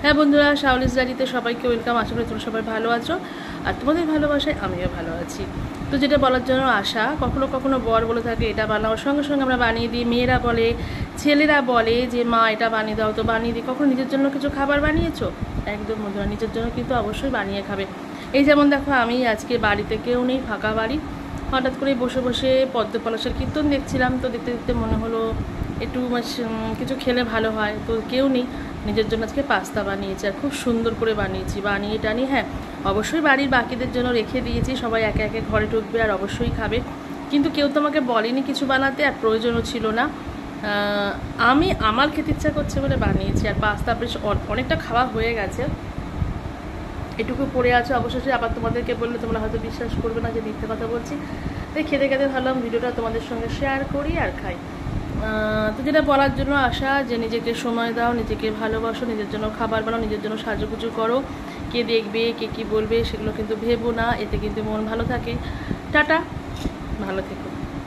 হ্যাঁ বন্ধুরা, শাওলিস ডায়েরিতে সবাইকে ওয়েলকাম। আশা করি তোমরা সবাই ভালো আছো আর তোমাদের ভালোবাসায় আমিও ভালো আছি। তো যেটা বলার জন্য আশা, কখনো কখনো বর বলে থাকে এটা বানাওয়ার সঙ্গে সঙ্গে আমরা বানিয়ে দিই। মেয়েরা বলে, ছেলেরা বলে যে মা এটা বানিয়ে দাও, তো বানিয়ে দিই। কখনো নিজের জন্য কিছু খাবার বানিয়েছো? একদম বন্ধুরা, নিজের জন্য কিন্তু অবশ্যই বানিয়ে খাবে। এই যেমন দেখো, আমি আজকে বাড়িতে কেউ নেই, ফাঁকা বাড়ি। হঠাৎ করে বসে বসে পদ্ম পলাশের কীর্তন দেখছিলাম, তো দেখতে দেখতে মনে হলো একটু কিছু খেলে ভালো হয়। তো কেউ নেই, নিজের জন্য আজকে পাস্তা বানিয়েছি আর খুব সুন্দর করে বানিয়েছি। বানিয়ে টানিয়ে হ্যাঁ, অবশ্যই বাড়ির বাকিদের জন্য রেখে দিয়েছি। সবাই একে একে ঘরে ঢুকবে আর অবশ্যই খাবে, কিন্তু কেউ তো আমাকে বলেনি কিছু বানাতে, আর প্রয়োজনও ছিল না। আমি আমার খেতে ইচ্ছা করছে বলে বানিয়েছি। আর পাস্তা বেশ অনেকটা খাওয়া হয়ে গেছে, এটুকু পড়ে আছে। অবশ্যই আবার তোমাদেরকে বললে তোমরা হয়তো বিশ্বাস করবে না যে মিথ্যে কথা বলছি। তাই খেতে খেতে ভাবলাম ভিডিওটা তোমাদের সঙ্গে শেয়ার করি আর খাই। তো যেটা বলার জন্য আসা, যে নিজেকে সময় দাও, নিজেকে ভালোবাসো, নিজের জন্য খাবার বানাও, নিজের জন্য সাজুগুজু করো। কে দেখবে, কে কী বলবে সেগুলো কিন্তু ভেবো না, এতে কিন্তু মন ভালো থাকে। টাটা, ভালো থেকো।